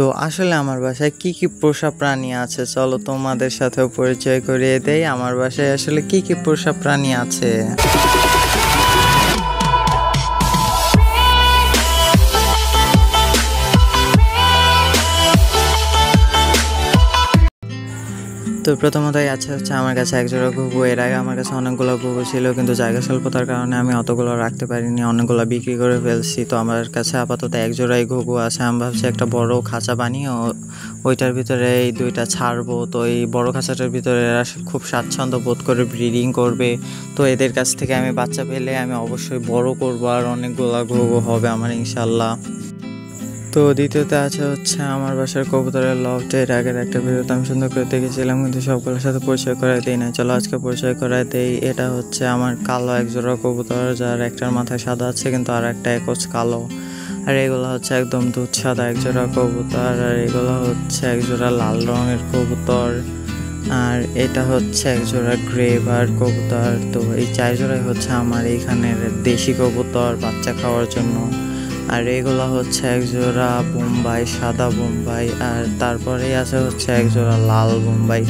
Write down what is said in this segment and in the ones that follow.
তো আসলে আমার বাসায় কি কি পোষা প্রাণী আছে চলো তোমাদের সাথেও পরিচয় করিয়ে দেই। আমার বাসায় আসলে কি কি পোষা প্রাণী আছে। তো প্রথমতই হচ্ছে আমার কাছে একজোড়া ঘুঘু। এর আগে আমার কাছে অনেকগুলো ঘুঘু ছিল, কিন্তু জায়গা স্বল্পতার কারণে আমি অতগুলো রাখতে পারিনি, অনেকগুলো বিক্রি করে ফেলছি। তো আমার কাছে আপাতত একজোড়াই ঘুঘু আছে। আমি ভাবছি একটা বড় খাঁচা বানিয়ে ওইটার ভিতরে এই দুইটা ছাড়বো। তো এই বড় খাঁচাটার ভিতরে এরা খুব স্বাচ্ছন্দ্য বোধ করে ব্রিডিং করবে। তো এদের কাছ থেকে আমি বাচ্চা পেলে আমি অবশ্যই বড় করবো, আর অনেকগুলো ঘুঘু হবে আমার ইনশাল্লাহ। তো দ্বিতীয়তে হচ্ছে আমার বাসার কবুতরের লফট। এর আগের একটা ভিডিওতে আমি সুন্দর করে দেখেছিলাম, কিন্তু সবগুলোর সাথে পরিচয় করাই দিই না। চলো আজকে পরিচয় করাই দেই। এটা হচ্ছে আমার কালো একজোড়া কবুতর, যার একটার মাথায় সাদা আছে কিন্তু আর একটা একচ কালো। আর এগুলো হচ্ছে একদম দুধ সাদা একজোড়া কবুতর। আর এগুলো হচ্ছে একজোড়া লাল রঙের কবুতর। আর এটা হচ্ছে একজোড়া গ্রে বার্ড কবুতর। তো এই চার জোড়াই হচ্ছে আমার এইখানের দেশি কবুতর বাচ্চা খাওয়ার জন্য। আর এগুলো হচ্ছে একজোড়া বোম্বাই, সাদা বোম্বাই। আর তারপরেই হচ্ছে একজোড়া লাল বোম্বাই।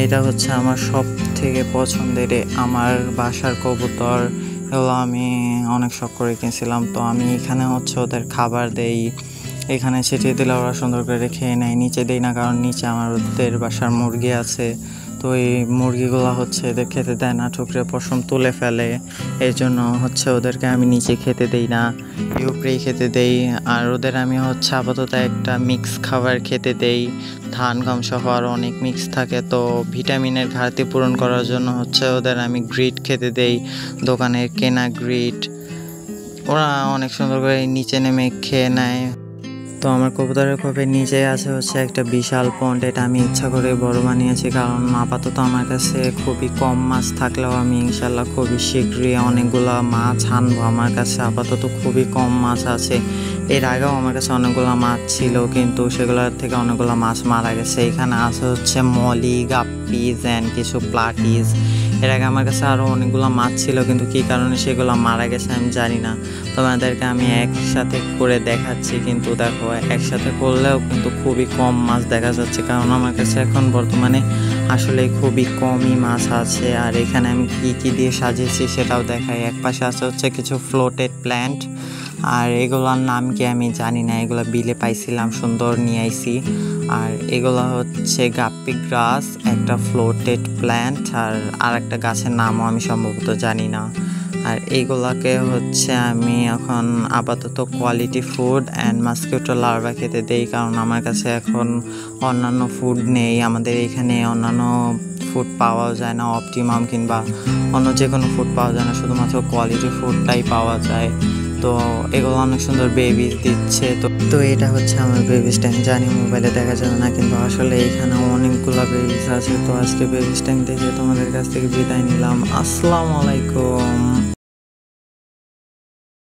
এটা হচ্ছে আমার সব থেকে পছন্দের আমার বাসার কবুতর। এগুলো আমি অনেক শখ করে কিনছিলাম। তো আমি এখানে হচ্ছে ওদের খাবার দেই, এখানে ছিটিয়ে দিলে ওরা সুন্দর করে খেয়ে নেয়। নিচে দেই না, কারণ নিচে আমার ওদের বাসার মুরগি আছে। তো এই মুরগিগুলো হচ্ছে এদের খেতে দেয় না, ঠুকরে পশম তুলে ফেলে। এই জন্য হচ্ছে ওদেরকে আমি নিচে খেতে দেই না, উপরেই খেতে দেই। আর ওদের আমি হচ্ছে আপাতত একটা মিক্স খাবার খেতে দেই, ধান গম সহ আরও অনেক মিক্স থাকে। তো ভিটামিনের ঘাটতি পূরণ করার জন্য হচ্ছে ওদের আমি গ্রিট খেতে দেই, দোকানের কেনা গ্রিট। ওরা অনেক সুন্দর করে নিচে নেমে খেয়ে নেয়। তো আমার কবুতরের খোপের নিচে হচ্ছে একটা বিশাল পন্ড। এটা আমি ইচ্ছা করে বড় বানিয়েছি, কারণ আপাতত আমার কাছে খুবই কম মাছ থাকলেও আমি ইনশাল্লাহ খুবই শীঘ্রই অনেকগুলো মাছ আনবো। আমার কাছে আপাতত খুবই কম মাছ আছে। এর আগেও আমার কাছে অনেকগুলো মাছ ছিল, কিন্তু সেগুলোর থেকে অনেকগুলো মাছ মারা গেছে। এখানে হচ্ছে মলি, গাপ্পিজ অ্যান্ড কিছু প্লাটিস। এর আগে আমার কাছে আরও অনেকগুলো মাছ ছিল, কিন্তু কী কারণে সেগুলো মারা গেছে আমি জানি না। তোমাদেরকে আমি একসাথে করে দেখাচ্ছি, কিন্তু দেখো একসাথে করলেও কিন্তু খুবই কম মাছ দেখা যাচ্ছে, কারণ আমার কাছে এখন বর্তমানে আসলে খুবই কমই মাছ আছে। আর এখানে আমি কী দিয়ে সাজিয়েছি সেটাও দেখাই। এক পাশে হচ্ছে কিছু ফ্লোটেড প্ল্যান্ট, আর এগুলোর নাম কি আমি জানি না, এগুলো বিলে পাইছিলাম, সুন্দর নিয়ে আইছি। আর এগুলো হচ্ছে গাপ্পি গ্রাস, একটা ফ্লোটেড প্ল্যান্ট, আর একটা গাছের নামও আমি সম্ভবত জানি না। আর এইগুলাকে হচ্ছে আমি এখন আপাতত কোয়ালিটি ফুড অ্যান্ড মাস্কিটো লার্ভা খেতে দেই, কারণ আমার কাছে এখন অন্যান্য ফুড নেই। আমাদের এখানে অন্যান্য ফুড পাওয়া যায় না, অপটিমাম কিংবা অন্য যে কোনো ফুড পাওয়া যায় না, শুধুমাত্র কোয়ালিটি ফুডটাই পাওয়া যায়। তো এগুলো অনেক সুন্দর বেবিস দিচ্ছে। তো এটা হচ্ছে আমার বেবিস ট্যাঙ্ক। জানি মোবাইলে দেখা যাবে না, কিন্তু আসলে এখানে অনেকগুলো বেবিস আছে। তো আজকে বেবিস ট্যাঙ্ক দেখে তোমাদের কাছ থেকে বিদায় নিলাম। আসসালামু আলাইকুম।